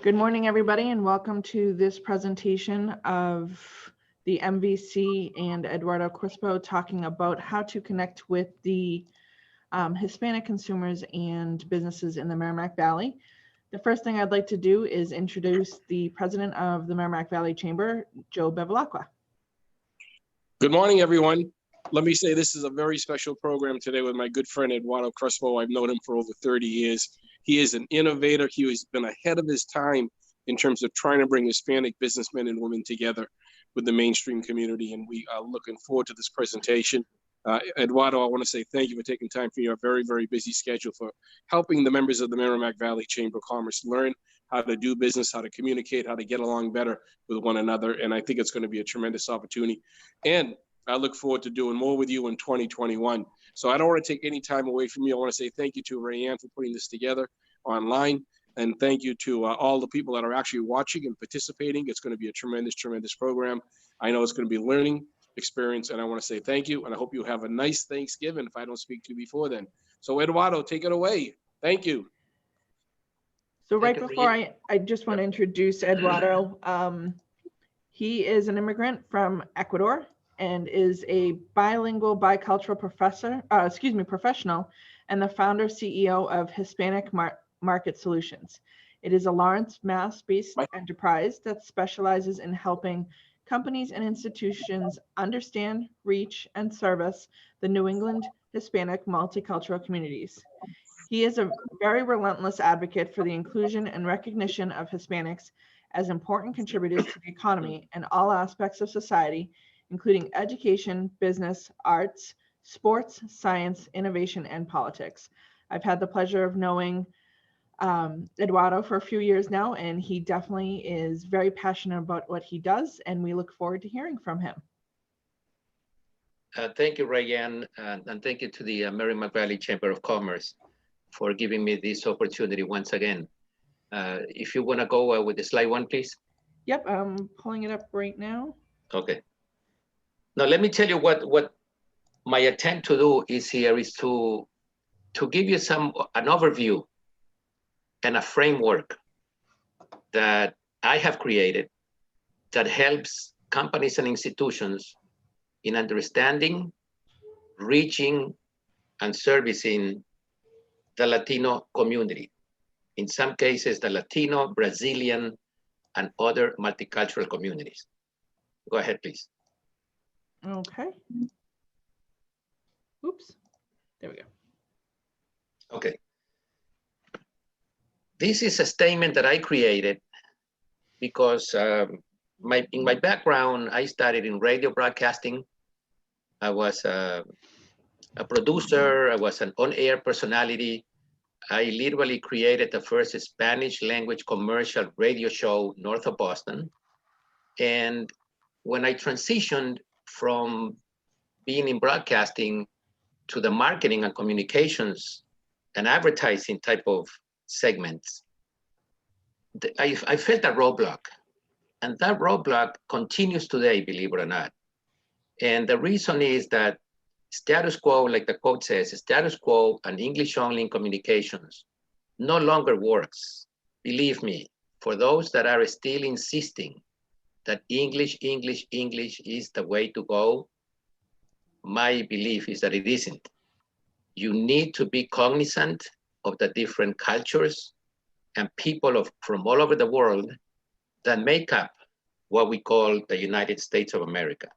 Good morning, everybody, and welcome to this presentation of the MVC and Eduardo Crispo talking about how to connect with the Hispanic consumers and businesses in the Merrimack Valley. The first thing I'd like to do is introduce the president of the Merrimack Valley Chamber, Joe Bevilacqua. Good morning, everyone. Let me say this is a very special program today with my good friend Eduardo Crispo. I've known him for over 30 years. He is an innovator. He has been ahead of his time in terms of trying to bring Hispanic businessmen and women together with the mainstream community. And we are looking forward to this presentation. Eduardo, I want to say thank you for taking time from your very, very busy schedule for helping the members of the Merrimack Valley Chamber of Commerce learn how to do business, how to communicate, how to get along better with one another. And I think it's going to be a tremendous opportunity. And I look forward to doing more with you in 2021. So I don't want to take any time away from you. I want to say thank you to Rayanne for putting this together online. And thank you to all the people that are actually watching and participating. It's going to be a tremendous, tremendous program. I know it's going to be a learning experience. And I want to say thank you. And I hope you have a nice Thanksgiving if I don't speak to you before then. So Eduardo, take it away. Thank you. So right before I just want to introduce Eduardo. He is an immigrant from Ecuador and is a bilingual, bicultural professional, and the founder CEO of Hispanic Market Solution. It is a Lawrence, Mass-based enterprise that specializes in helping companies and institutions understand, reach, and service the New England Hispanic multicultural communities. He is a very relentless advocate for the inclusion and recognition of Hispanics as important contributors to the economy and all aspects of society, including education, business, arts, sports, science, innovation, and politics. I've had the pleasure of knowing Eduardo for a few years now, and he definitely is very passionate about what he does, and we look forward to hearing from him. Thank you, Rayanne, and thank you to the Merrimack Valley Chamber of Commerce for giving me this opportunity once again. If you want to go with the slide one, please. Yep, I'm pulling it up right now. Okay. Now, let me tell you what my attempt to do is here is to give you an overview and a framework that I have created that helps companies and institutions in understanding, reaching, and servicing the Latino community. In some cases, the Latino, Brazilian, and other multicultural communities. Go ahead, please. Okay. Oops. There we go. Okay. This is a statement that I created because in my background, I started in radio broadcasting. I was a producer. I was an on-air personality. I literally created the first Spanish language commercial radio show north of Boston. And when I transitioned from being in broadcasting to the marketing and communications and advertising type of segments, I felt a roadblock. And that roadblock continues today, believe it or not. And the reason is that status quo, like the quote says, status quo and English only in communications no longer works. Believe me, for those that are still insisting that English is the way to go, my belief is that it isn't. You need to be cognizant of the different cultures and people from all over the world that make up what we call the United States of America.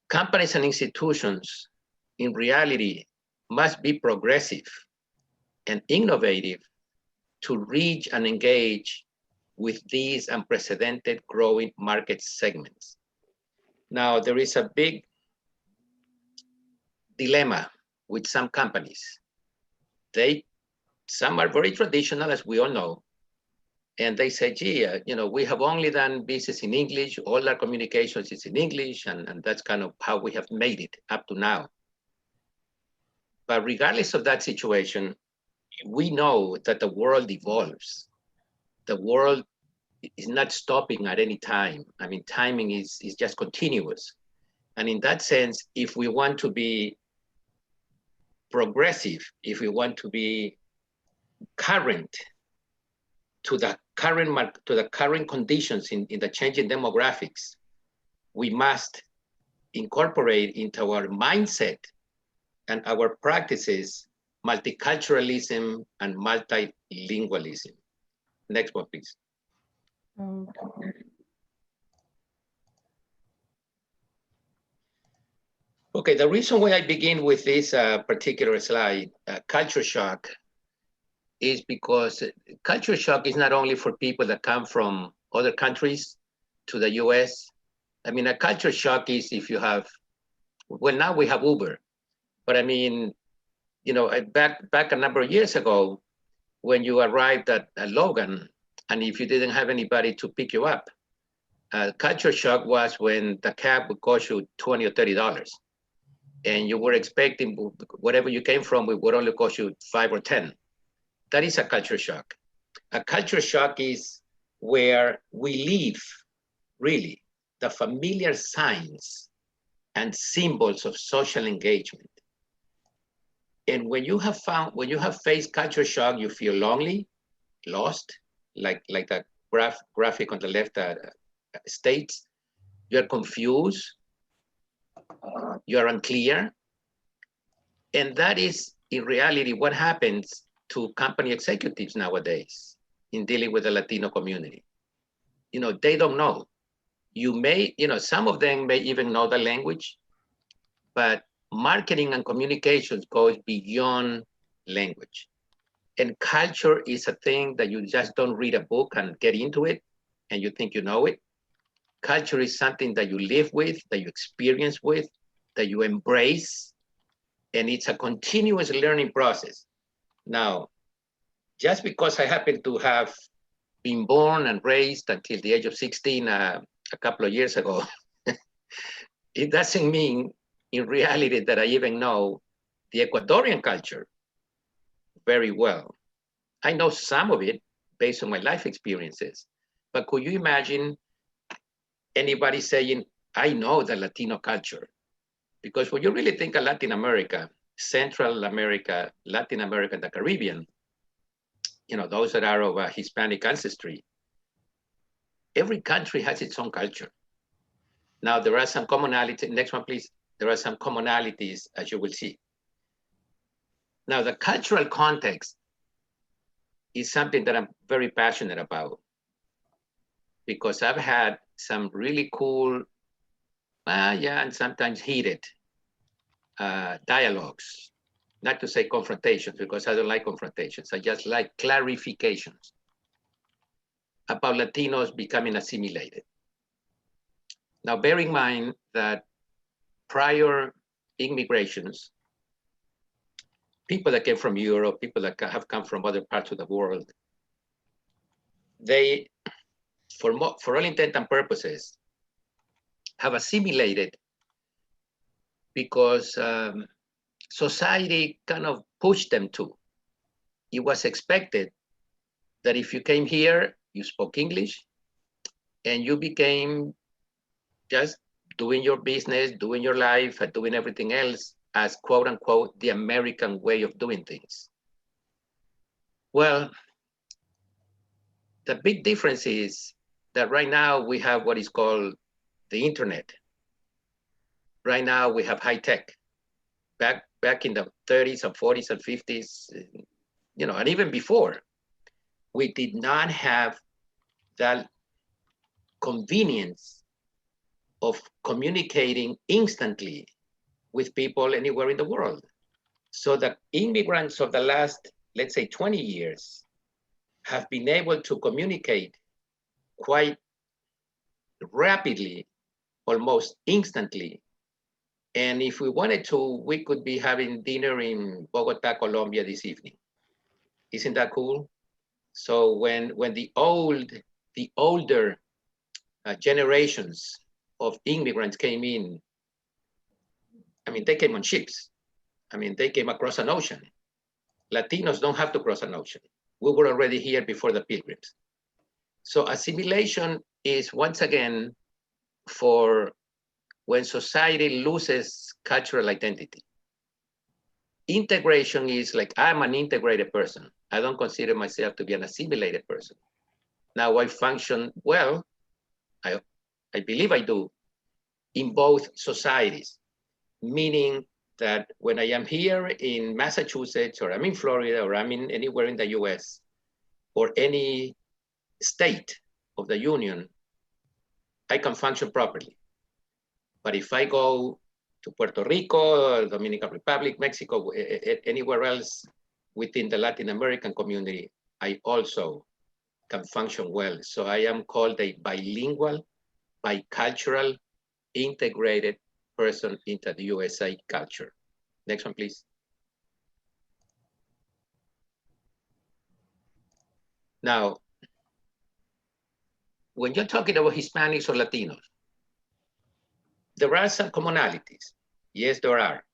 Companies and institutions, in reality, must be progressive and innovative to reach and engage with these unprecedented growing market segments. Now, there is a big dilemma with some companies. Some are very traditional, as we all know, and they say, gee, we have only done business in English, all our communications is in English, and that's kind of how we have made it up to now. But regardless of that situation, we know that the world evolves. The world is not stopping at any time. I mean, timing is just continuous. And in that sense, if we want to be progressive, if we want to be current, to the current conditions in the changing demographics, we must incorporate into our mindset and our practices multiculturalism and multilingualism. Next one, please. Okay. Okay, the reason why I begin with this particular slide, culture shock, is because culture shock is not only for people that come from other countries to the US. I mean, a culture shock is if you have, well, now we have Uber, but I mean, you know, back a number of years ago, when you arrived at Logan, and if you didn't have anybody to pick you up, culture shock was when the cab would cost you $20 or $30. And you were expecting whatever you came from, it would only cost you $5 or $10. That is a culture shock. A culture shock is where we leave, really, the familiar signs and symbols of social engagement. And when you have faced culture shock, you feel lonely, lost, like the graphic on the left states. You're confused, you're unclear. And that is, in reality, what happens to company executives nowadays in dealing with the Latino community. You know, they don't know. You may, you know, some of them may even know the language, but marketing and communications goes beyond language. And culture is a thing that you just don't read a book and get into it and you think you know it. Culture is something that you live with, that you experience with, that you embrace, and it's a continuous learning process. Now, just because I happen to have been born and raised until the age of 16 a couple of years ago, it doesn't mean in reality that I even know the Ecuadorian culture very well. I know some of it based on my life experiences, but could you imagine anybody saying, I know the Latino culture? Because when you really think of Latin America, Central America, Latin America, and the Caribbean, you know, those that are of Hispanic ancestry, every country has its own culture. Now, there are some commonalities. Next one, please. There are some commonalities, as you will see. Now, the cultural context is something that I'm very passionate about because I've had some really cool, and sometimes heated dialogues, not to say confrontations, because I don't like confrontations. I just like clarifications about Latinos becoming assimilated. Now, bear in mind that prior immigrations, people that came from Europe, people that have come from other parts of the world, they, for all intent and purposes, have assimilated because society kind of pushed them to. It was expected that if you came here, you spoke English, and you became just doing your business, doing your life, and doing everything else as quote unquote, the American way of doing things. Well, the big difference is that right now we have what is called the internet. Right now we have high tech. Back in the 30s and 40s and 50s, you know, and even before, we did not have that convenience of communicating instantly with people anywhere in the world. So the immigrants of the last, let's say 20 years, have been able to communicate quite rapidly, almost instantly. And if we wanted to, we could be having dinner in Bogota, Colombia this evening. Isn't that cool? So when the older generations of immigrants came in, I mean, they came on ships. I mean, they came across an ocean. Latinos don't have to cross an ocean. We were already here before the Pilgrims. So assimilation is, once again, for when society loses cultural identity. Integration is like, I'm an integrated person. I don't consider myself to be an assimilated person. Now I function well, I believe I do, in both societies, meaning that when I am here in Massachusetts, or I'm in Florida, or I'm in anywhere in the US, or any state of the union, I can function properly. But if I go to Puerto Rico, Dominican Republic, Mexico, anywhere else within the Latin American community, I also can function well. So I am called a bilingual, bicultural, integrated person into the USA culture. Next one, please. Now, when you're talking about Hispanics or Latinos, there are some commonalities. Yes, there are.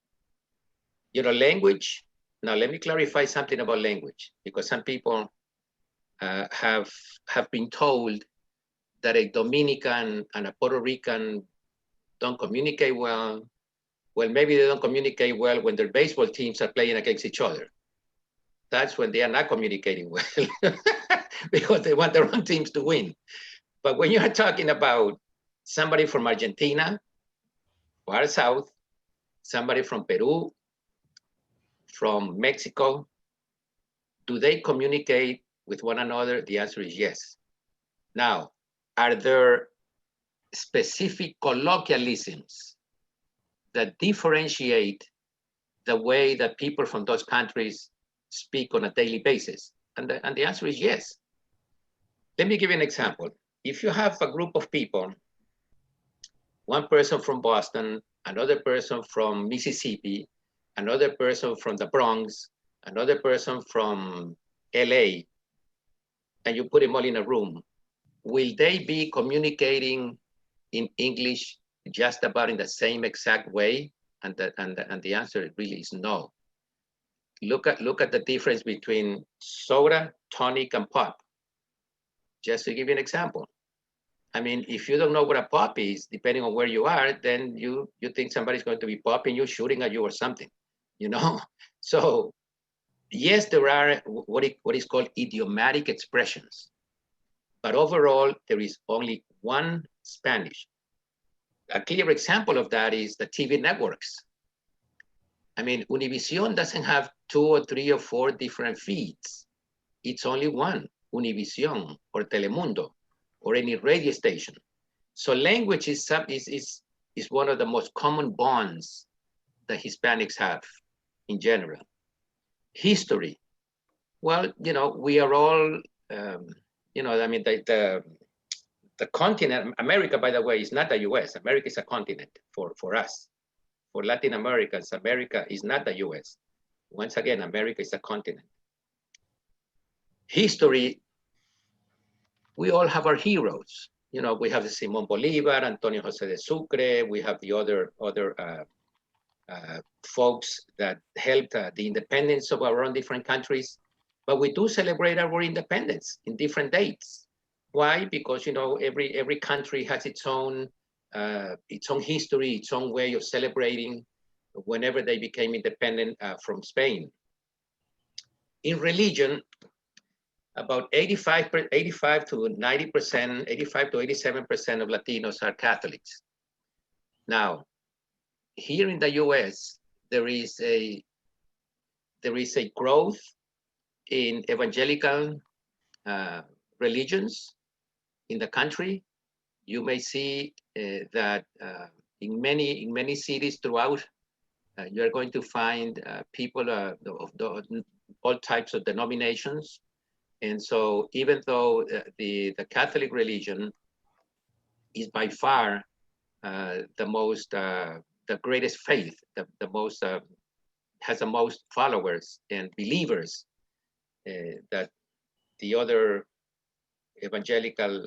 You know, language. Now, let me clarify something about language, because some people have been told that a Dominican and a Puerto Rican don't communicate well. Well, maybe they don't communicate well when their baseball teams are playing against each other. That's when they are not communicating well because they want their own teams to win. But when you are talking about somebody from Argentina, far south, somebody from Peru, from Mexico, do they communicate with one another? The answer is yes. Now, are there specific colloquialisms that differentiate the way that people from those countries speak on a daily basis? And the answer is yes. Let me give you an example. If you have a group of people, one person from Boston, another person from Mississippi, another person from the Bronx, another person from LA, and you put them all in a room, will they be communicating in English just about in the same exact way? And the answer really is no. Look at the difference between soda, tonic, and pop. Just to give you an example. I mean, if you don't know what a pop is, depending on where you are, then you think somebody's going to be popping you, shooting at you or something, you know? So yes, there are what is called idiomatic expressions, but overall, there is only one Spanish. A clear example of that is the TV networks. I mean, Univision doesn't have 2 or 3 or 4 different feeds. It's only one, Univision or Telemundo or any radio station. So language is one of the most common bonds that Hispanics have in general. History, well, you know, we are all, you know, I mean, the continent, America, by the way, is not the US. America is a continent for us. For Latin Americans, America is not the US. Once again, America is a continent. History, we all have our heroes. You know, we have Simon Bolivar, Antonio Jose de Sucre, we have the other folks that helped the independence of our own different countries. But we do celebrate our independence in different dates. Why? Because, you know, every country has its own history, its own way of celebrating whenever they became independent from Spain. In religion, about 85 to 90%, 85 to 87% of Latinos are Catholics. Now, here in the US, there is a growth in evangelical religions in the country. You may see that in many cities throughout, you're going to find people of all types of denominations. And so even though the Catholic religion is by far the greatest faith, the most has the most followers and believers, that the other evangelical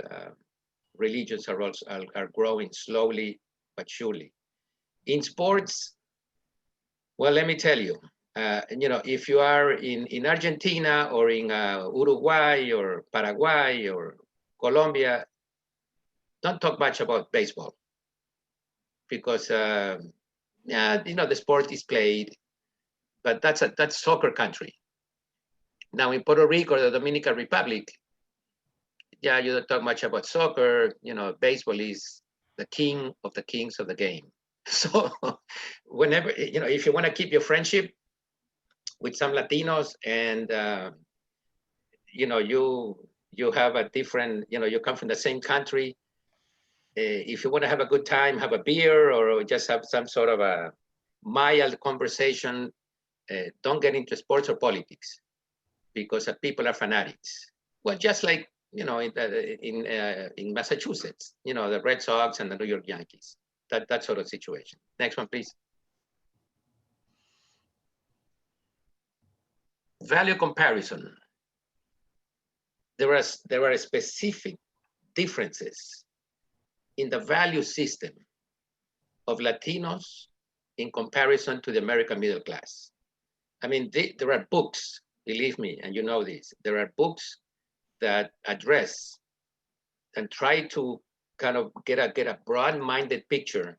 religions are growing slowly but surely. In sports, well, let me tell you, you know, if you are in Argentina or in Uruguay or Paraguay or Colombia, don't talk much about baseball, because yeah, you know, the sport is played, but that's soccer country. Now in Puerto Rico or the Dominican Republic, yeah, you don't talk much about soccer. You know, baseball is the king of the kings of the game. So whenever, you know, if you want to keep your friendship with some Latinos and, you know, you have a different, you know, you come from the same country. If you want to have a good time, have a beer or just have some sort of a mild conversation, don't get into sports or politics because people are fanatics. Well, just like, you know, in Massachusetts, you know, the Red Sox and the New York Yankees, that sort of situation. Next one, please. Value comparison. There are specific differences in the value system of Latinos in comparison to the American middle class. I mean, there are books, believe me, and you know this, there are books that address and try to kind of get a broad-minded picture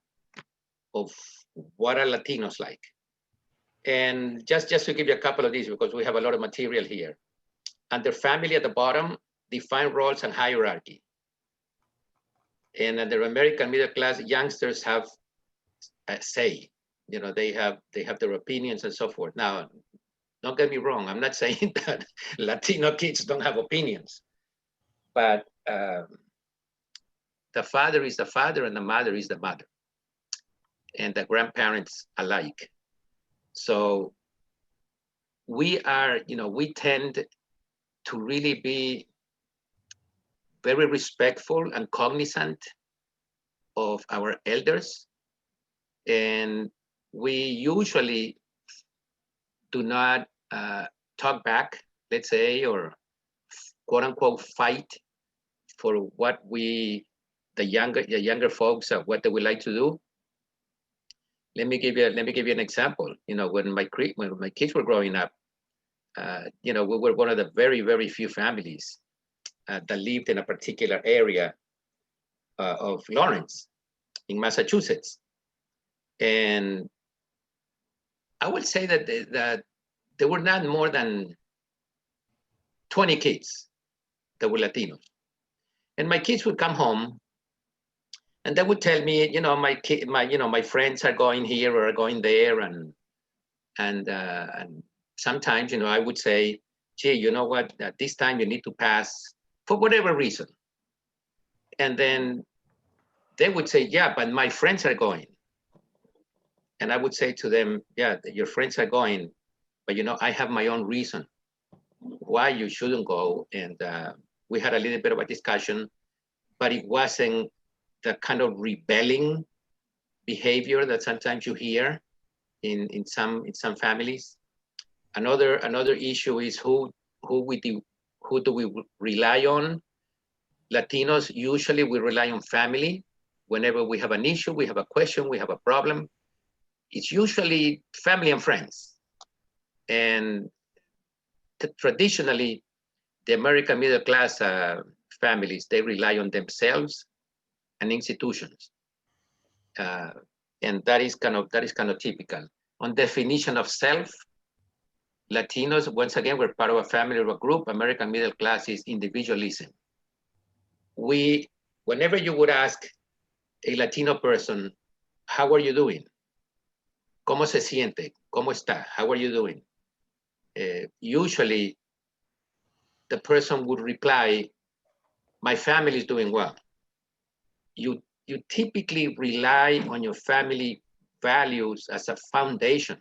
of what are Latinos like. And just to give you a couple of these, because we have a lot of material here. Under family at the bottom, define roles and hierarchy. And under American middle class, youngsters have a say. You know, they have their opinions and so forth. Now, don't get me wrong, I'm not saying that Latino kids don't have opinions, but the father is the father and the mother is the mother, and the grandparents alike. So we are, you know, we tend to really be very respectful and cognizant of our elders. And we usually do not talk back, let's say, or quote unquote fight for what the younger folks, what they would like to do. Let me give you an example. You know, when my kids were growing up, you know, we were one of the very, very few families that lived in a particular area of Lawrence in Massachusetts. And I would say that there were not more than 20 kids that were Latinos. And my kids would come home and they would tell me, you know, my friends are going here or are going there. And sometimes, you know, I would say, gee, you know what, at this time you need to pass for whatever reason. And then they would say, yeah, but my friends are going. And I would say to them, yeah, your friends are going, but you know, I have my own reason why you shouldn't go. And we had a little bit of a discussion, but it wasn't the kind of rebelling behavior that sometimes you hear in some families. Another issue is who do we rely on? Latinos, usually we rely on family. Whenever we have an issue, we have a question, we have a problem, it's usually family and friends. And traditionally, the American middle class families, they rely on themselves and institutions. And that is kind of typical. On definition of self, Latinos, once again, we're part of a family or a group. American middle class is individualism. Whenever you would ask a Latino person, how are you doing? ¿Cómo se siente? ¿Cómo está? How are you doing? Usually, the person would reply, my family is doing well. You typically rely on your family values as a foundation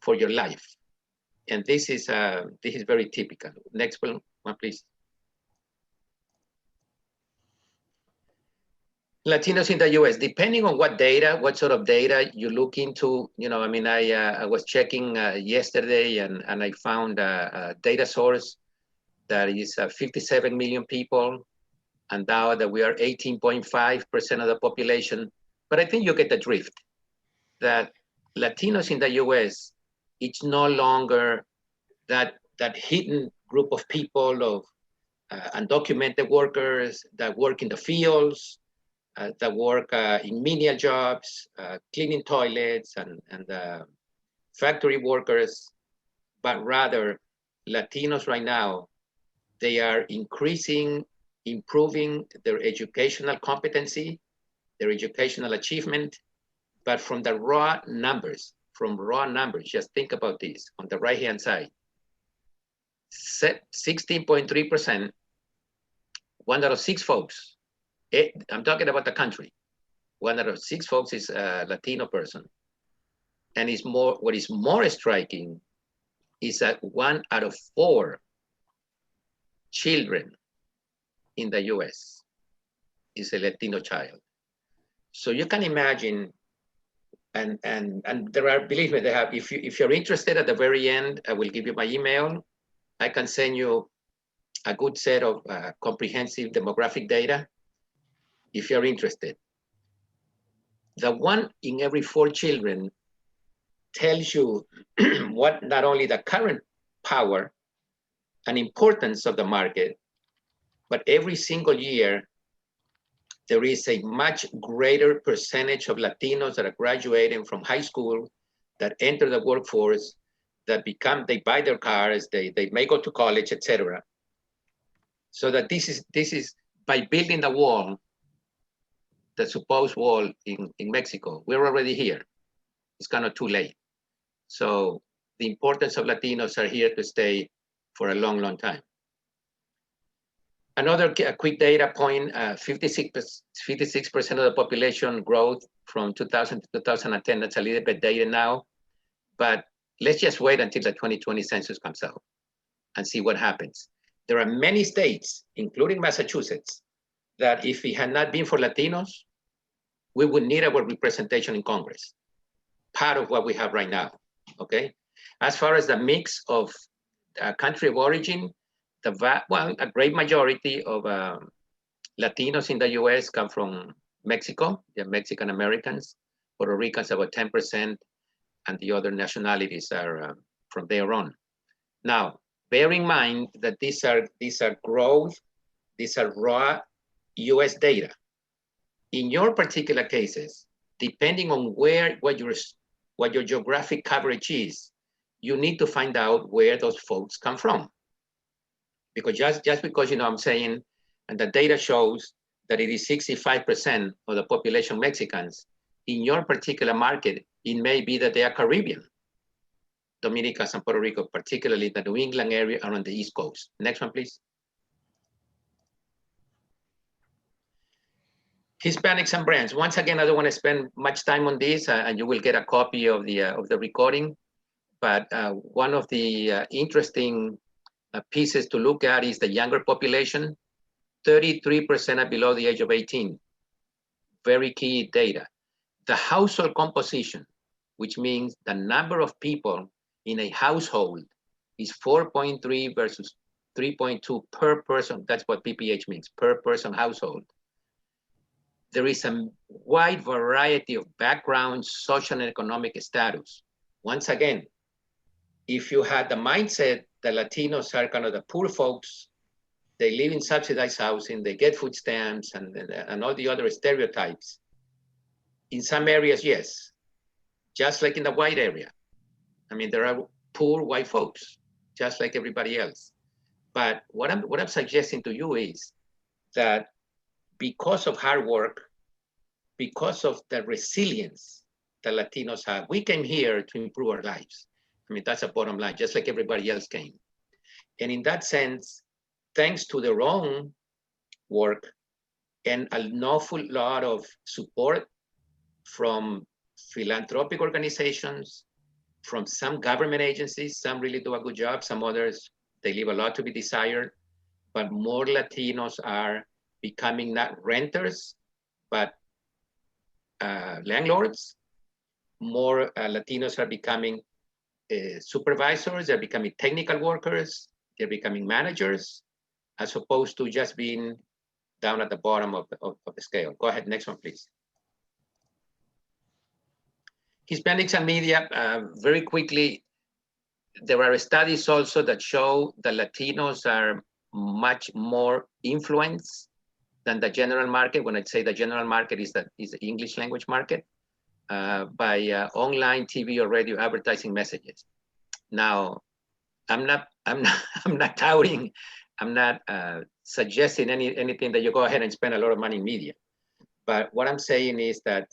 for your life. And this is very typical. Next one, please. Latinos in the US, depending on what sort of data you look into, you know, I mean, I was checking yesterday and I found a data source that is 57 million people, and now that we are 18.5% of the population. But I think you get the drift, that Latinos in the US, it's no longer that hidden group of people of undocumented workers that work in the fields, that work in menial jobs, cleaning toilets and factory workers, but rather Latinos right now They are improving their educational competency, their educational achievement, but from the raw numbers, just think about this on the right-hand side. 16.3%, 1 out of 6 folks, I'm talking about the country, 1 out of 6 folks is a Latino person. And what is more striking is that 1 out of 4 children in the US is a Latino child. So you can imagine, and there are, believe me, they have, if you're interested at the very end, I will give you my email. I can send you a good set of comprehensive demographic data if you're interested. The 1 in every 4 children tells you what not only the current power and importance of the market, but every single year, there is a much greater percentage of Latinos that are graduating from high school, that enter the workforce, that they buy their cars, they may go to college, etc. So that this is by building the wall, the supposed wall in Mexico, we're already here. It's kind of too late. So the importance of Latinos are here to stay for a long, long time. Another quick data point, 56% of the population growth from 2000 to 2010, that's a little bit dated now, but let's just wait until the 2020 census comes out and see what happens. There are many states, including Massachusetts, that if it had not been for Latinos, we would need our representation in Congress, part of what we have right now, okay? As far as the mix of country of origin, a great majority of Latinos in the US come from Mexico, they're Mexican Americans. Puerto Ricans about 10%, and the other nationalities are from there on. Now, bear in mind that these are growth, these are raw US data. In your particular cases, depending on what your geographic coverage is, you need to find out where those folks come from. Because just because, I'm saying, and the data shows that it is 65% of the population Mexicans, in your particular market, it may be that they are Caribbean. Dominicans and Puerto Rico, particularly the New England area around the East Coast. Next one, please. Hispanics and brands. Once again, I don't want to spend much time on this, and you will get a copy of the recording. But one of the interesting pieces to look at is the younger population. 33% are below the age of 18. Very key data. The household composition, which means the number of people in a household, is 4.3 versus 3.2 per person. That's what PPH means, per person household. There is a wide variety of backgrounds, social and economic status. Once again, if you had the mindset that Latinos are kind of the poor folks, they live in subsidized housing, they get food stamps and all the other stereotypes. In some areas, yes, just like in the white area. I mean, there are poor white folks, just like everybody else. But what I'm suggesting to you is that because of hard work, because of the resilience that Latinos have, we came here to improve our lives. I mean, that's a bottom line, just like everybody else came. And in that sense, thanks to their own work and an awful lot of support from philanthropic organizations, from some government agencies, some really do a good job, some others, they leave a lot to be desired, but more Latinos are becoming not renters, but landlords. More Latinos are becoming supervisors, they're becoming technical workers, they're becoming managers, as opposed to just being down at the bottom of the scale. Go ahead, next one, please. Hispanics and media, very quickly, there are studies also that show that Latinos are much more influenced than the general market. When I say the general market is the English language market, by online TV or radio advertising messages. Now, I'm not touting suggesting anything that you go ahead and spend a lot of money in media. But what I'm saying is that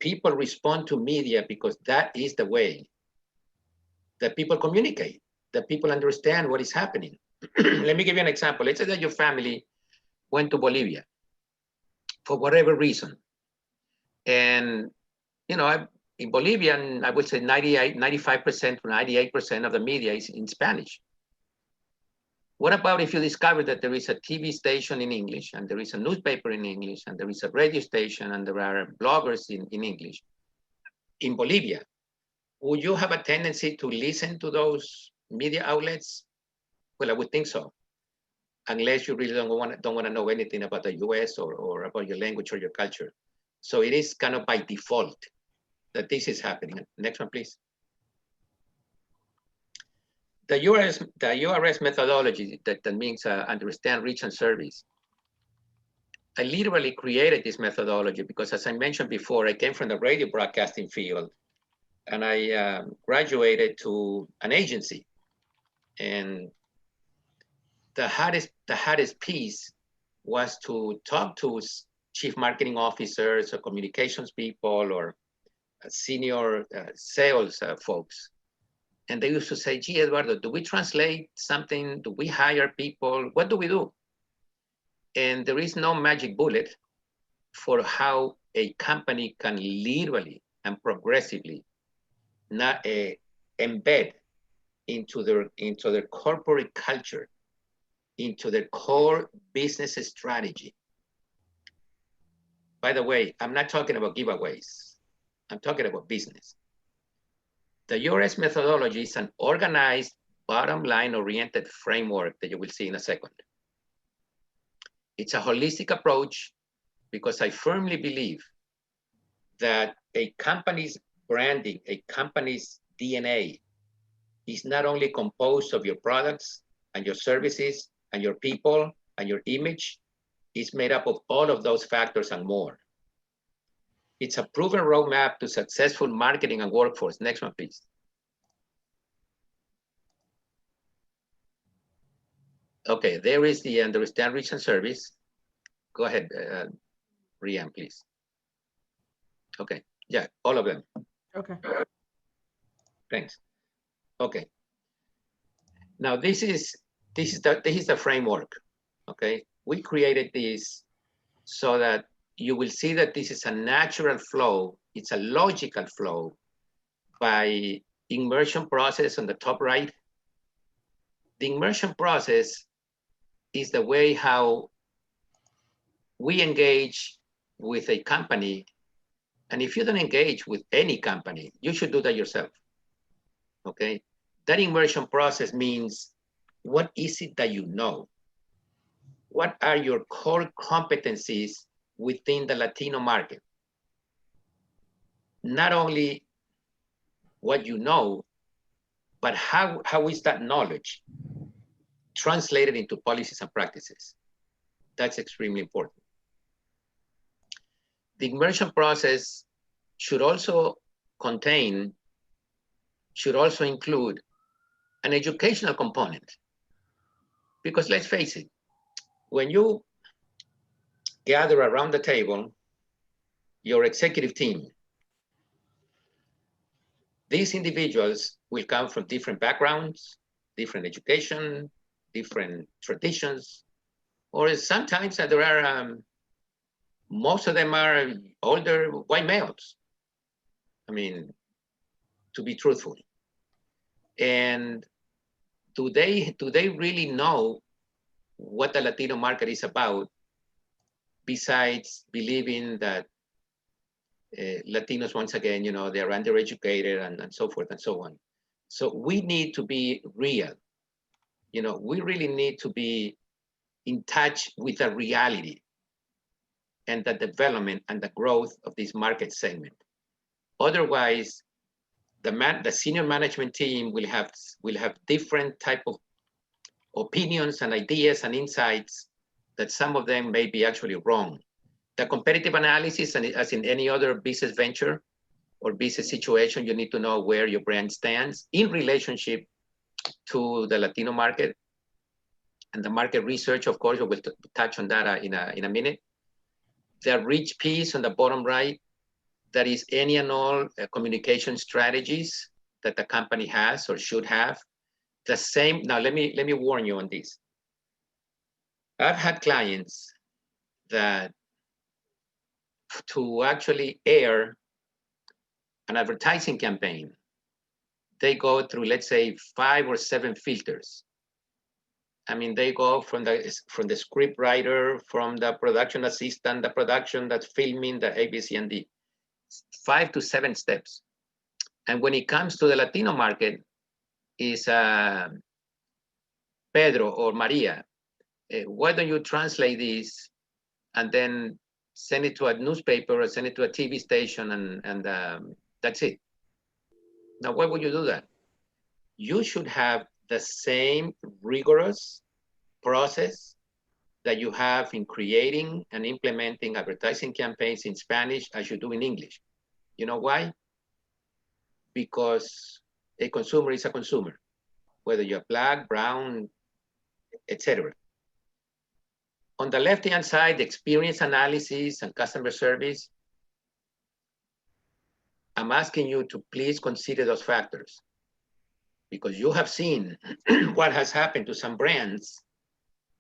people respond to media because that is the way that people communicate, that people understand what is happening. Let me give you an example. Let's say that your family went to Bolivia for whatever reason. And, you know, in Bolivia, I would say 95% to 98% of the media is in Spanish. What about if you discover that there is a TV station in English, and there is a newspaper in English, and there is a radio station, and there are bloggers in English in Bolivia? Would you have a tendency to listen to those media outlets? Well, I would think so, unless you really don't want to know anything about the US or about your language or your culture. So it is kind of by default that this is happening. Next one, please. The URS methodology, that means understand, reach, and service. I literally created this methodology because, as I mentioned before, I came from the radio broadcasting field, and I graduated to an agency. And the hardest piece was to talk to chief marketing officers or communications people or senior sales folks. And they used to say, gee, Eduardo, do we translate something? Do we hire people? What do we do? And there is no magic bullet for how a company can literally and progressively not embed into their corporate culture, into their core business strategy. By the way, I'm not talking about giveaways. I'm talking about business. The URS methodology is an organized, bottom line oriented framework that you will see in a second. It's a holistic approach because I firmly believe that a company's branding, a company's DNA is not only composed of your products and your services and your people and your image, it's made up of all of those factors and more. It's a proven roadmap to successful marketing and workforce. Next one, please. Okay, there is the understand, reach, and service. Go ahead, Rian, please. Okay, yeah, all of them. Okay. Thanks. Okay. Now this is the framework. Okay, we created this so that you will see that this is a natural flow. It's a logical flow by immersion process on the top right. The immersion process is the way how we engage with a company. And if you don't engage with any company, you should do that yourself. Okay. That immersion process means, what is it that you know? What are your core competencies within the Latino market? Not only what you know, but how is that knowledge translated into policies and practices? That's extremely important. The immersion process should also include an educational component. Because let's face it, when you gather around the table, your executive team, these individuals will come from different backgrounds, different education, different traditions, or sometimes there are, most of them are older white males. I mean, to be truthful. And do they really know what the Latino market is about, besides believing that Latinos, once again, you know, they're undereducated and so forth and so on. So we need to be real. You know, we really need to be in touch with the reality and the development and the growth of this market segment. Otherwise, the senior management team will have different type of opinions and ideas and insights that some of them may be actually wrong. The competitive analysis, and as in any other business venture or business situation, you need to know where your brand stands in relationship to the Latino market. and the market research, of course, we'll touch on that in a minute. The rich piece on the bottom right, that is any and all communication strategies that the company has or should have. The same, now let me warn you on this. I've had clients that to actually air an advertising campaign, they go through, let's say, 5 or 7 filters. I mean, they go from the script writer, from the production assistant, the production that's filming, the A, B, C, and D. 5 to 7 steps. And when it comes to the Latino market, is Pedro or Maria, why don't you translate this and then send it to a newspaper or send it to a TV station and that's it. Now, why would you do that? You should have the same rigorous process that you have in creating and implementing advertising campaigns in Spanish as you do in English. You know why? Because a consumer is a consumer, whether you're black, brown, etc. On the left-hand side, experience analysis and customer service, I'm asking you to please consider those factors, because you have seen what has happened to some brands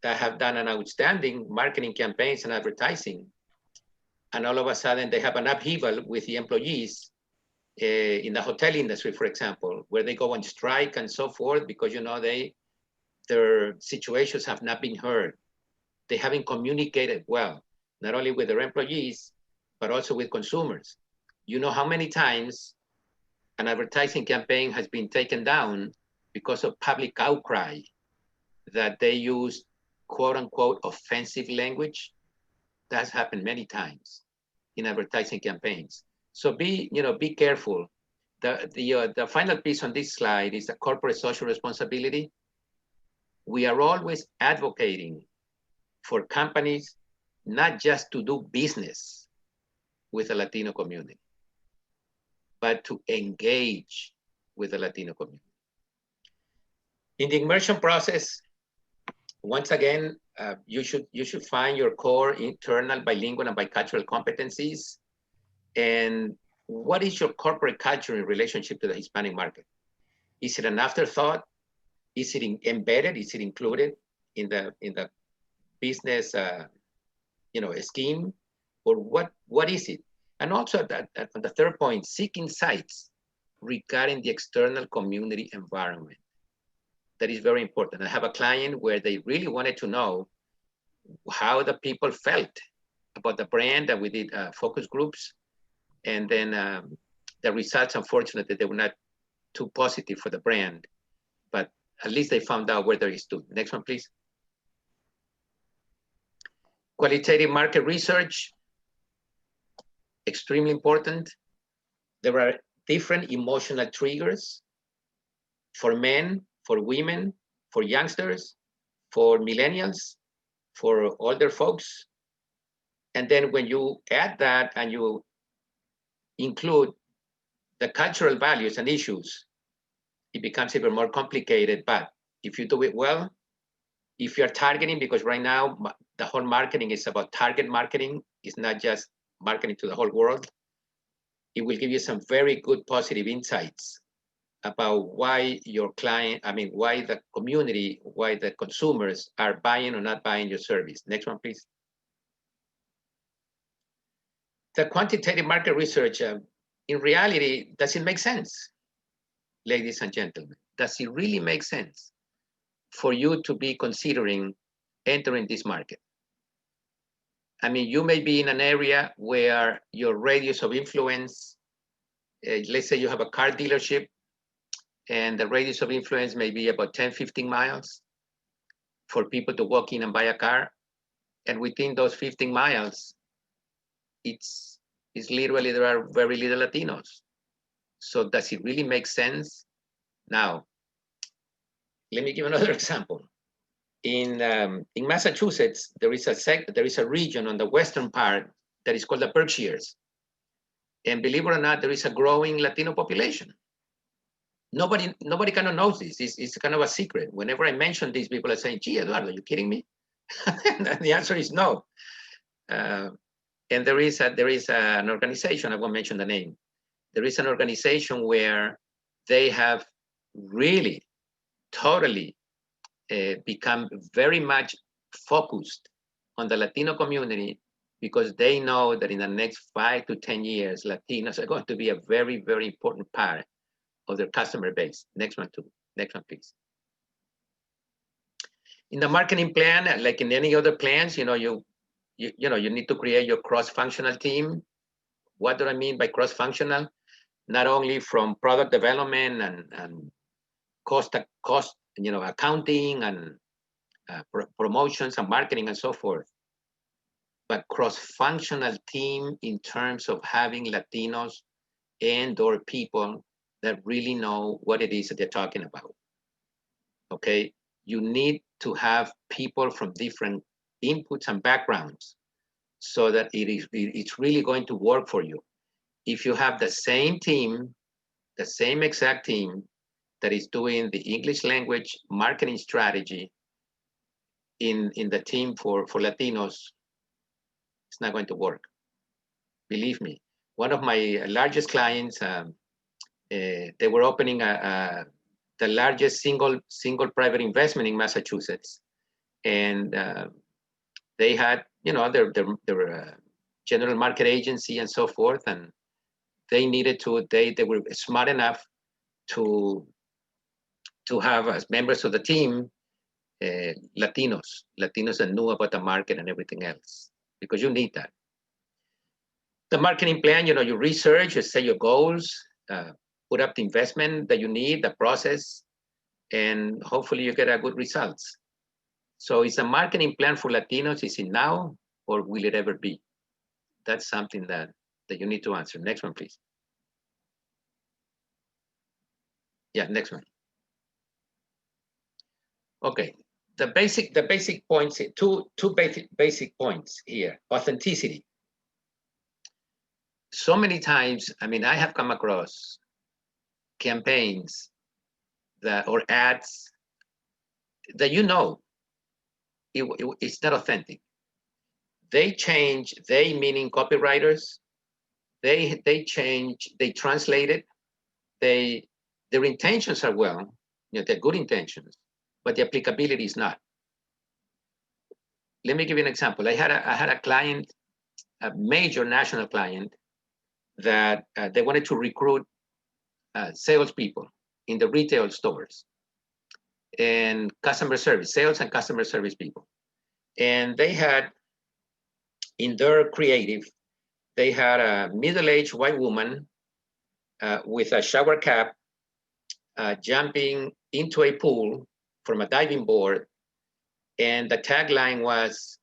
that have done an outstanding marketing campaigns and advertising, and all of a sudden they have an upheaval with the employees in the hotel industry, for example, where they go on strike and so forth because, you know, their situations have not been heard. They haven't communicated well, not only with their employees, but also with consumers. You know how many times an advertising campaign has been taken down because of public outcry that they use quote unquote offensive language? That's happened many times in advertising campaigns. So be careful. The final piece on this slide is the corporate social responsibility. We are always advocating for companies not just to do business with the Latino community, but to engage with the Latino community. In the immersion process, once again, you should find your core internal bilingual and bicultural competencies. And what is your corporate culture in relationship to the Hispanic market? Is it an afterthought? Is it embedded? Is it included in the business scheme? Or what is it? And also on the third point, seek insights regarding the external community environment. That is very important. I have a client where they really wanted to know how the people felt about the brand, and we did focus groups. And then the results, unfortunately, they were not too positive for the brand, but at least they found out where they stood. Next one, please. Qualitative market research, extremely important. There are different emotional triggers for men, for women, for youngsters, for millennials, for older folks. And then when you add that and you include the cultural values and issues, it becomes even more complicated. But if you do it well, if you're targeting, because right now the whole marketing is about target marketing, it's not just marketing to the whole world, it will give you some very good positive insights about why your client, why the community, why the consumers are buying or not buying your service. Next one, please. The quantitative market research, in reality, does it make sense, ladies and gentlemen? Does it really make sense for you to be considering entering this market? I mean, you may be in an area where your radius of influence, let's say you have a car dealership, and the radius of influence may be about 10, 15 miles for people to walk in and buy a car. And within those 15 miles, it's literally, there are very little Latinos. So does it really make sense? Now, let me give another example. In Massachusetts, there is a region on the western part that is called the Berkshires. And believe it or not, there is a growing Latino population. nobody kind of knows this. It's kind of a secret. Whenever I mention this, people are saying, "Gee, Eduardo, are you kidding me?" And the answer is no. And there is an organization, I won't mention the name. There is an organization where they have really totally become very much focused on the Latino community, because they know that in the next 5 to 10 years, Latinos are going to be a very, very important part of their customer base. Next one, please. In the marketing plan, like in any other plans, you need to create your cross-functional team. What do I mean by cross-functional? Not only from product development and cost, accounting and promotions and marketing and so forth, but cross-functional team in terms of having Latinos and/or people that really know what it is that they're talking about. Okay, you need to have people from different inputs and backgrounds so that it's really going to work for you. If you have the same team, the same exact team that is doing the English language marketing strategy in the team for Latinos, it's not going to work. Believe me. One of my largest clients, they were opening the largest single private investment in Massachusetts, and they had their general market agency and so forth, and they needed to they were smart enough to have as members of the team Latinos that knew about the market and everything else, because you need that. The marketing plan, you research, you set your goals, put up the investment that you need, the process, and hopefully you get a good results. So is a marketing plan for Latinos, is it now or will it ever be? That's something that you need to answer. Next one, please. Yeah, next one. Okay, the basic points, two basic points here. Authenticity. So many times, I have come across campaigns or ads that it's not authentic. They change, they meaning copywriters, they change, they translate it, their intentions are well, they're good intentions, but the applicability is not. Let me give you an example. I had a client, a major national client, that they wanted to recruit salespeople in the retail stores and customer service, sales and customer service people. And they had, in their creative, they had a middle-aged white woman with a shower cap jumping into a pool from a diving board. And the tagline was,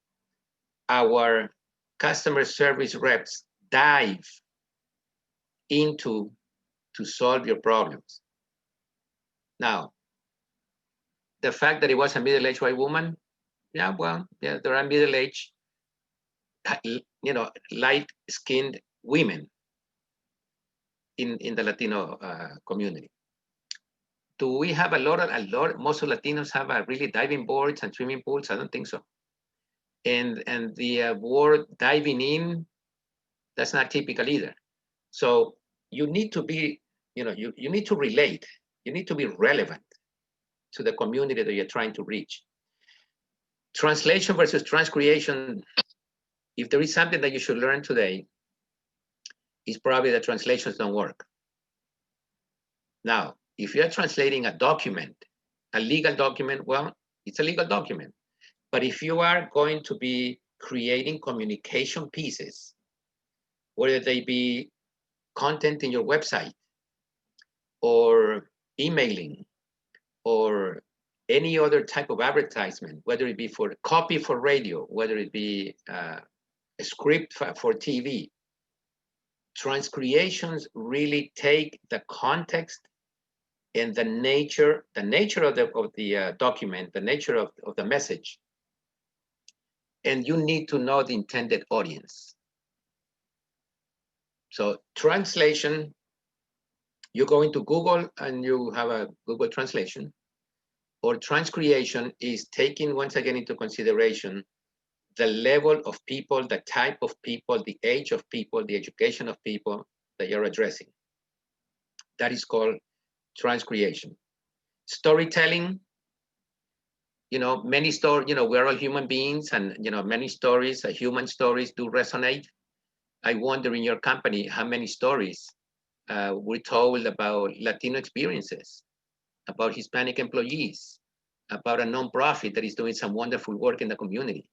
"Our customer service reps dive into to solve your problems." Now, the fact that it was a middle-aged white woman, there are middle-aged, light-skinned women in the Latino community. Do we have a lot? Most of Latinos have really diving boards and swimming pools? I don't think so. And the word diving in, that's not typical either. So you need to be, you need to relate. You need to be relevant to the community that you're trying to reach. Translation versus transcreation. If there is something that you should learn today, it's probably that translations don't work. Now, if you're translating a document, a legal document, well, it's a legal document. But if you are going to be creating communication pieces, whether they be content in your website or emailing or any other type of advertisement, whether it be for copy for radio, whether it be a script for TV, transcreations really take the context and the nature of the document, the nature of the message, and you need to know the intended audience. So translation You go into Google and you have a Google translation, or transcreation is taking once again into consideration the level of people, the type of people, the age of people, the education of people that you're addressing. That is called transcreation. Storytelling, many stories, we're all human beings, and many stories, human stories do resonate. I wonder in your company how many stories we're told about Latino experiences, about Hispanic employees, about a nonprofit that is doing some wonderful work in the community.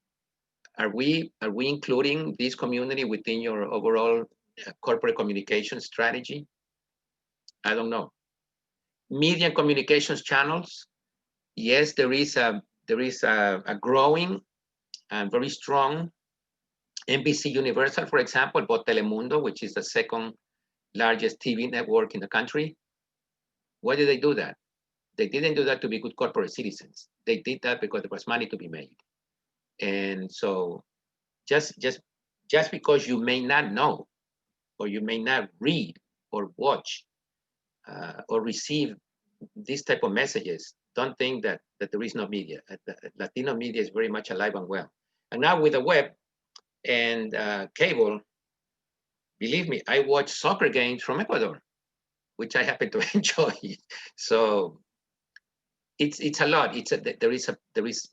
Are we including this community within your overall corporate communication strategy? I don't know. Media and communications channels. Yes, there is a growing and very strong NBC Universal, for example, but Telemundo, which is the second largest TV network in the country. Why did they do that? They didn't do that to be good corporate citizens. They did that because there was money to be made. And so just because you may not know, or you may not read or watch or receive this type of messages, don't think that there is no media. Latino media is very much alive and well. And now with the web and cable, believe me, I watch soccer games from Ecuador, which I happen to enjoy. So it's a lot. There is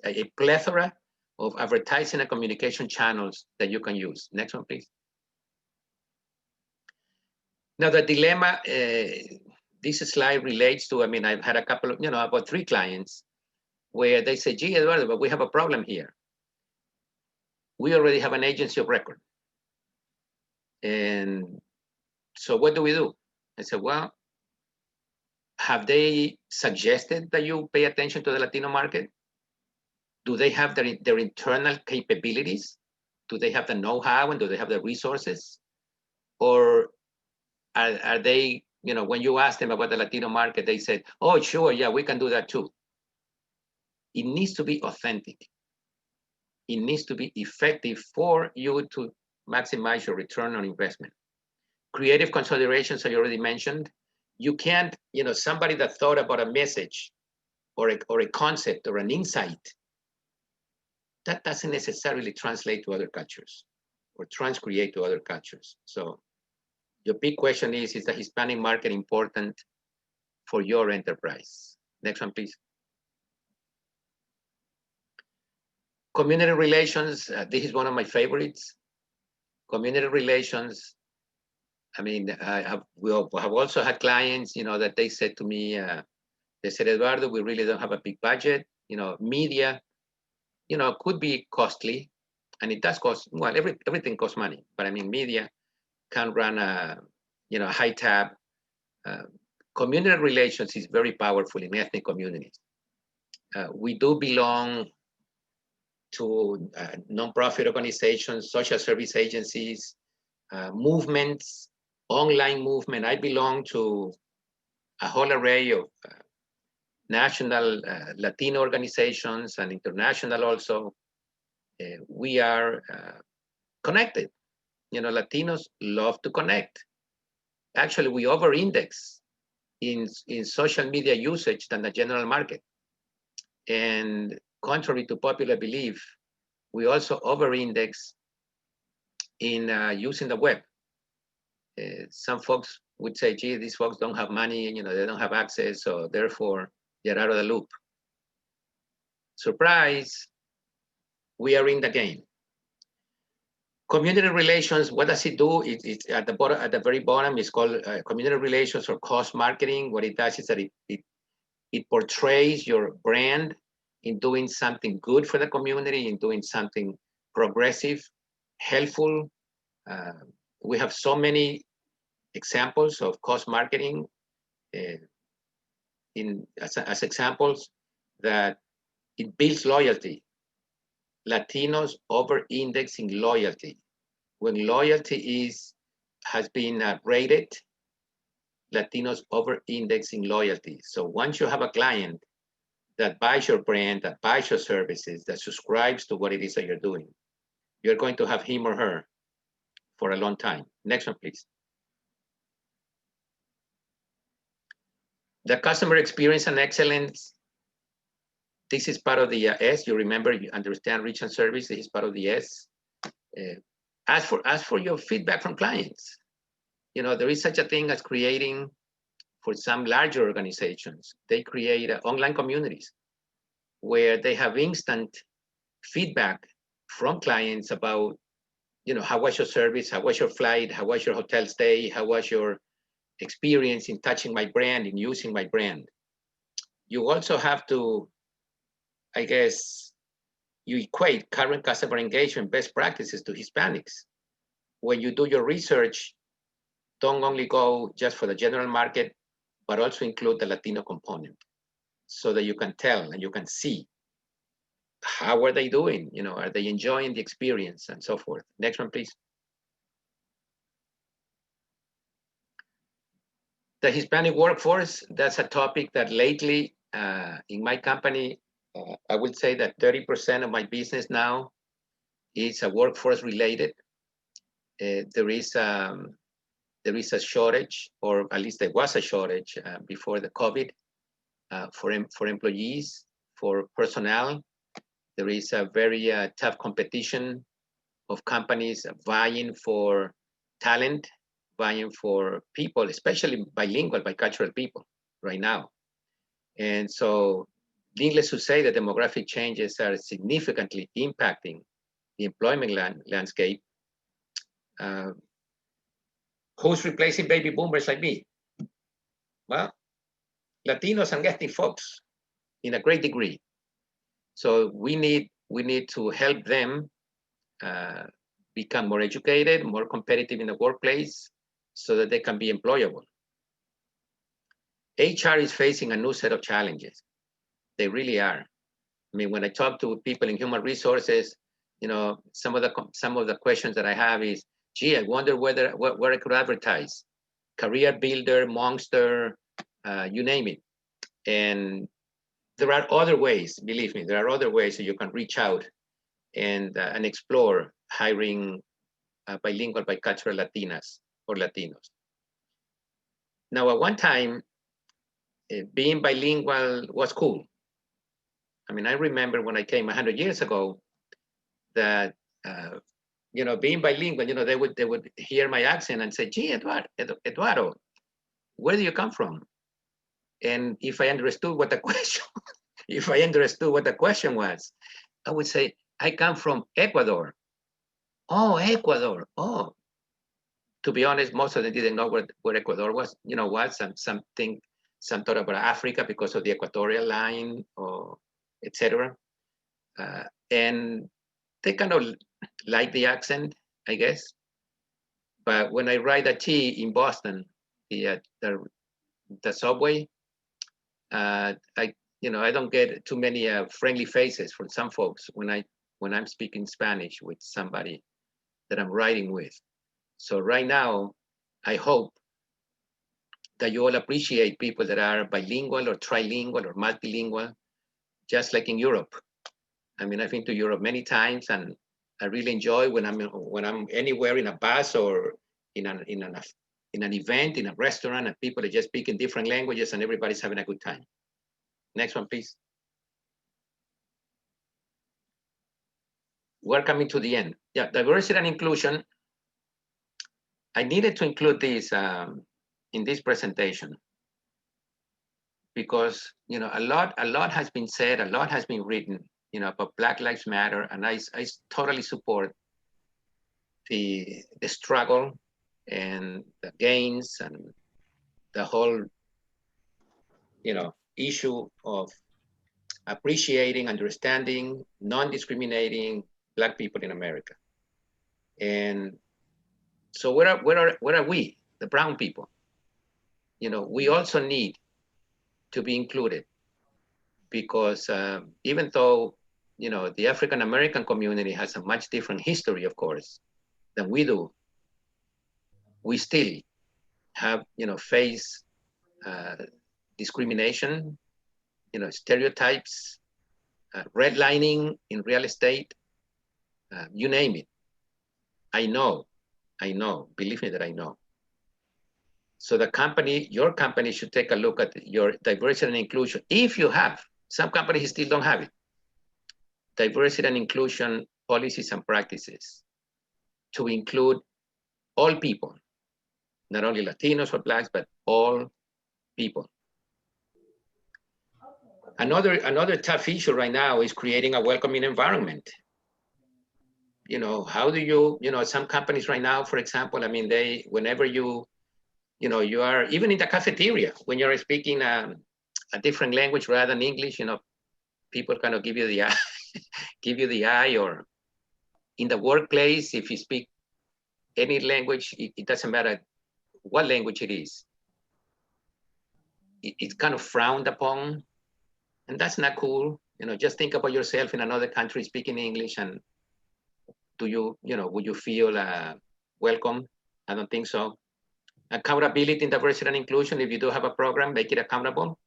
a plethora of advertising and communication channels that you can use. Next one, please. Now the dilemma, this slide relates to, I've had a couple of, about 3 clients where they say, gee, Eduardo, but we have a problem here. We already have an agency of record. And so what do we do? I said, well, have they suggested that you pay attention to the Latino market? Do they have their internal capabilities? Do they have the know-how, and do they have the resources? Or are they, when you ask them about the Latino market, they said, oh, sure, yeah, we can do that too. It needs to be authentic. It needs to be effective for you to maximize your return on investment. Creative considerations, I already mentioned. You can't, somebody that thought about a message or a concept or an insight, that doesn't necessarily translate to other cultures or transcreate to other cultures. So your big question is the Hispanic market important for your enterprise? Next one, please. Community relations, this is one of my favorites. Community relations, we have also had clients, that they said to me, they said, Eduardo, we really don't have a big budget. Media, could be costly, and it does cost, well, everything costs money, but media can run a high tab. Community relations is very powerful in ethnic communities. We do belong to nonprofit organizations, social service agencies, movements, online movement. I belong to a whole array of national Latino organizations and international also. We are connected. Latinos love to connect. Actually, we over-index in social media usage than the general market. And contrary to popular belief, we also over-index in using the web. Some folks would say, gee, these folks don't have money, they don't have access, so therefore they're out of the loop. Surprise, we are in the game. Community relations, what does it do? It's at the bottom, at the very bottom, it's called community relations or cost marketing. What it does is that it portrays your brand in doing something good for the community, in doing something progressive, helpful. We have so many examples of cost marketing as examples that it builds loyalty. Latinos over-index in loyalty. When loyalty has been rated, Latinos over-index in loyalty. So once you have a client that buys your brand, that buys your services, that subscribes to what it is that you're doing, you're going to have him or her for a long time. Next one, please. The customer experience and excellence, this is part of the S. You remember, you understand reach and service, this is part of the S. Ask for your feedback from clients. You know, there is such a thing as creating, for some larger organizations, they create online communities where they have instant feedback from clients about, you know, how was your service, how was your flight, how was your hotel stay, how was your experience in touching my brand, in using my brand. You also have to, I guess, you equate current customer engagement best practices to Hispanics. When you do your research, don't only go just for the general market, but also include the Latino component so that you can tell and you can see how are they doing, you know, are they enjoying the experience and so forth. Next one, please. The Hispanic workforce, that's a topic that lately in my company, I would say that 30% of my business now is workforce related. There is a shortage, or at least there was a shortage before the COVID for employees, for personnel. There is a very tough competition of companies vying for talent, vying for people, especially bilingual, bicultural people right now. And so needless to say, the demographic changes are significantly impacting the employment landscape. Who's replacing baby boomers like me? Well, Latinos and ethnic folks in a great degree. So we need to help them become more educated, more competitive in the workplace so that they can be employable. HR is facing a new set of challenges. They really are. I mean, when I talk to people in human resources, you know, some of the questions that I have is, gee, I wonder where I could advertise. Career Builder, Monster, you name it. And there are other ways, believe me, there are other ways that you can reach out and explore hiring bilingual, bicultural Latinas or Latinos. Now, at one time, being bilingual was cool. I mean, I remember when I came 100 years ago that, you know, being bilingual, you know, they would hear my accent and say, gee, Eduardo, where do you come from? And if I understood what the question, was, I would say, I come from Ecuador. Oh, Ecuador. Oh, to be honest, most of them didn't know where Ecuador was. You know what? Some thought about Africa because of the equatorial line, or etc. And they kind of like the accent, I guess. But when I ride a T in Boston, the subway, I don't get too many friendly faces from some folks when I'm speaking Spanish with somebody that I'm riding with. So right now, I hope that you all appreciate people that are bilingual or trilingual or multilingual, just like in Europe. I mean, I've been to Europe many times, and I really enjoy when I'm anywhere in a bus or in an event, in a restaurant, and people are just speaking different languages and everybody's having a good time. Next one, please. We're coming to the end. Yeah, diversity and inclusion. I needed to include this in this presentation because, you know, a lot has been said, a lot has been written, you know, about Black Lives Matter, and I totally support the struggle and the gains and the whole, you know, issue of appreciating, understanding, non-discriminating Black people in America. And so where are we, the brown people? You know, we also need to be included because even though, you know, the African American community has a much different history, of course, than we do, we still have, you know, face discrimination, you know, stereotypes, redlining in real estate, you name it. I know, believe me that I know. So the company, your company should take a look at your diversity and inclusion. If you have, some companies still don't have it. Diversity and inclusion policies and practices to include all people, not only Latinos or Blacks, but all people. Another tough issue right now is creating a welcoming environment. You know, how do you, some companies right now, for example, I mean, whenever you are, even in the cafeteria, when you're speaking a different language rather than English, people kind of give you the eye, or in the workplace, if you speak any language, it doesn't matter what language it is. It's kind of frowned upon, and that's not cool. Just think about yourself in another country speaking English, and would you feel welcome? I don't think so. Accountability in diversity and inclusion. If you do have a program, make it accountable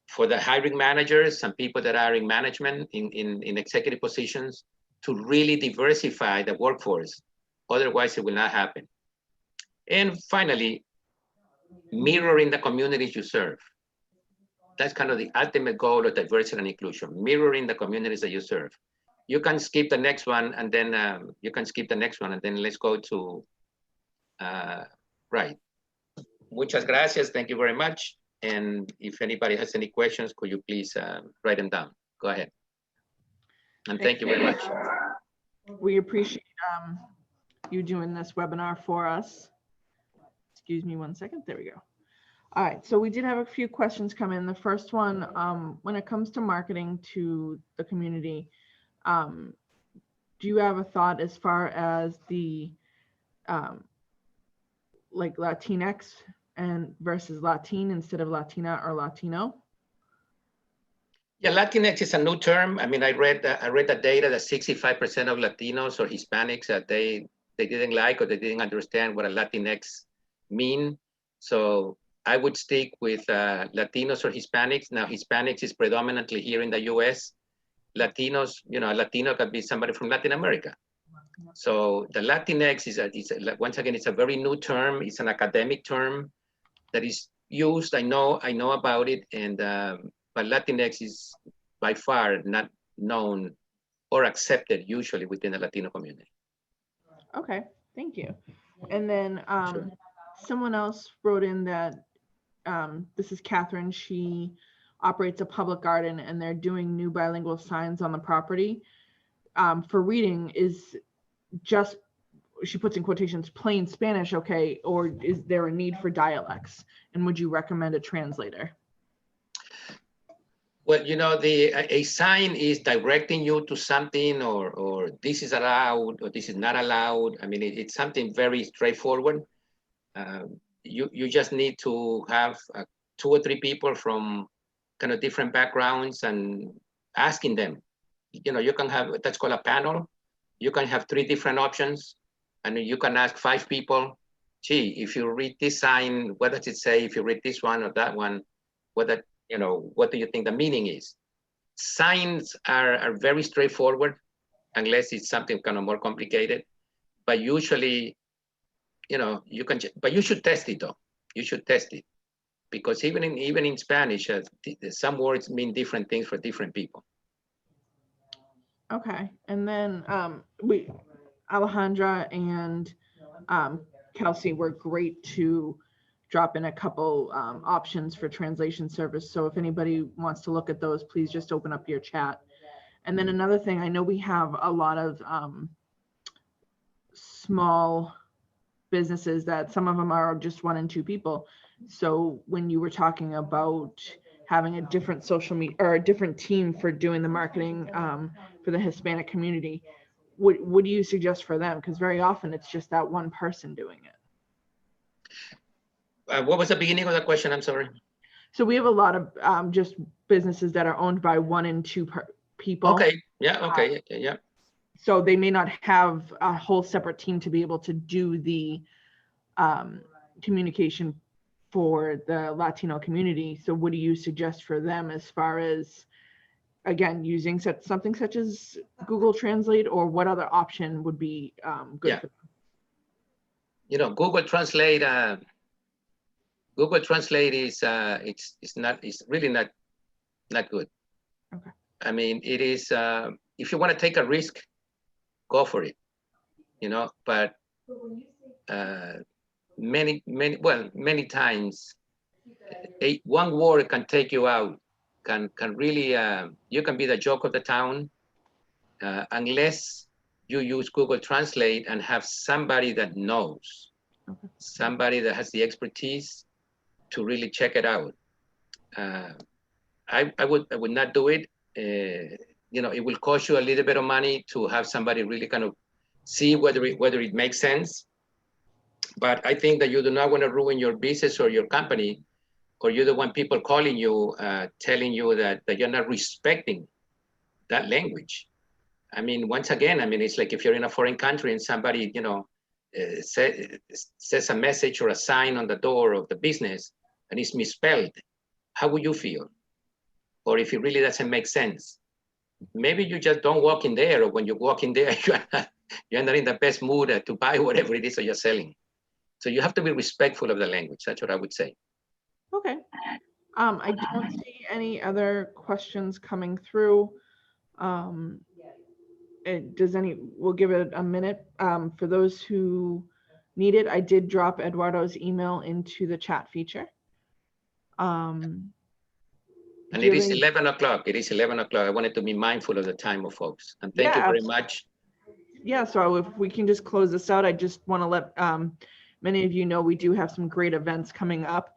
for the hiring managers and people that are in management, in executive positions, to really diversify the workforce. Otherwise, it will not happen. And finally, mirroring the communities you serve. That's kind of the ultimate goal of diversity and inclusion, mirroring the communities that you serve. You can skip the next one, and then let's go to, right. Muchas gracias, thank you very much. And if anybody has any questions, could you please write them down? Go ahead. And thank you very much. We appreciate you doing this webinar for us. Excuse me one second, there we go. All right, so we did have a few questions come in. The first one, when it comes to marketing to the community, do you have a thought as far as the like Latinx and versus Latin instead of Latina or Latino? Yeah, Latinx is a new term. I mean, I read the data that 65% of Latinos or Hispanics that they didn't like, or they didn't understand what a Latinx mean. So I would stick with Latinos or Hispanics. Now, Hispanics is predominantly here in the US. Latinos, a Latino could be somebody from Latin America. So the Latinx is once again, it's a very new term. It's an academic term that is used. I know about it, and but Latinx is by far not known or accepted usually within the Latino community. Okay, thank you. And then Sure. Someone else wrote in that this is Catherine. She operates a public garden, and they're doing new bilingual signs on the property. For reading, is just, she puts in quotations, plain Spanish okay, or is there a need for dialects? And would you recommend a translator? Well, a sign is directing you to something, or this is allowed, or this is not allowed. I mean, it's something very straightforward. You just need to have 2 or 3 people from kind of different backgrounds and asking them. You can have, that's called a panel. You can have 3 different options, and you can ask 5 people, gee, if you read this sign, what does it say? If you read this one or that one, what do you think the meaning is? Signs are very straightforward, unless it's something kind of more complicated. But usually, you can, but you should test it though. You should test it, because even in Spanish, some words mean different things for different people. Okay, and then Alejandra and Kelsey were great to drop in a couple options for translation service. So if anybody wants to look at those, please just open up your chat. And then another thing, I know we have a lot of small businesses that some of them are just 1 and 2 people. So when you were talking about having a different social media or a different team for doing the marketing for the Hispanic community, what do you suggest for them? Because very often it's just that one person doing it. What was the beginning of the question? I'm sorry. So we have a lot of just businesses that are owned by 1 and 2 people. Okay. Yeah. Okay. Yeah. So they may not have a whole separate team to be able to do the communication for the Latino community. So what do you suggest for them as far as, again, using something such as Google Translate, or what other option would be good for them? Google Translate, Google Translate is it's really not good. Okay. I mean, it is if you want to take a risk, go for it. You know, but many times one word can take you out, can really you can be the joke of the town unless you use Google Translate and have somebody that knows, somebody that has the expertise to really check it out. I would not do it. You know, it will cost you a little bit of money to have somebody really kind of see whether it makes sense. But I think that you do not want to ruin your business or your company, or you don't want people calling you, telling you that you're not respecting that language. I mean, once again, I mean, it's like if you're in a foreign country and somebody, you know, says a message or a sign on the door of the business and it's misspelled, how would you feel? Or if it really doesn't make sense, maybe you just don't walk in there, or when you walk in there, you're not in the best mood to buy whatever it is that you're selling. So you have to be respectful of the language. That's what I would say. Okay. I don't see any other questions coming through. We'll give it a minute. For those who need it, I did drop Eduardo's email into the chat feature. And it is 11 o'clock. It is 11 o'clock. I wanted to be mindful of the time of folks. And thank you very much. Yeah, so if we can just close this out, I just want to let many of you know we do have some great events coming up.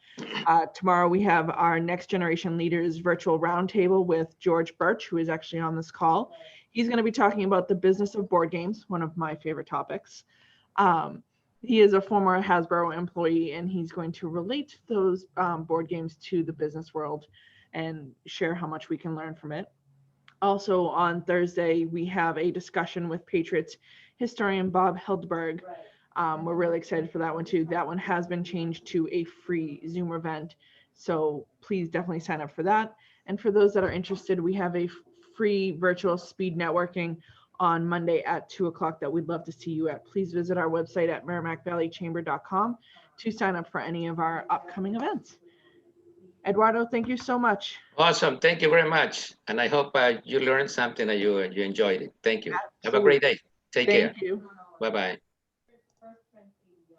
Tomorrow we have our Next Generation Leaders virtual roundtable with George Birch, who is actually on this call. He's going to be talking about the business of board games, one of my favorite topics. He is a former Hasbro employee, and he's going to relate those board games to the business world and share how much we can learn from it. Also on Thursday, we have a discussion with Patriots historian Bob Hildberg. We're really excited for that one too. That one has been changed to a free Zoom event, so please definitely sign up for that. And for those that are interested, we have a free virtual speed networking on Monday at 2 o'clock that we'd love to see you at. Please visit our website at merrimackvalleychamber.com to sign up for any of our upcoming events. Eduardo, thank you so much. Awesome. Thank you very much. And I hope you learned something and you enjoyed it. Thank you. Absolutely. Have a great day. Take care. Thank you. Bye-bye.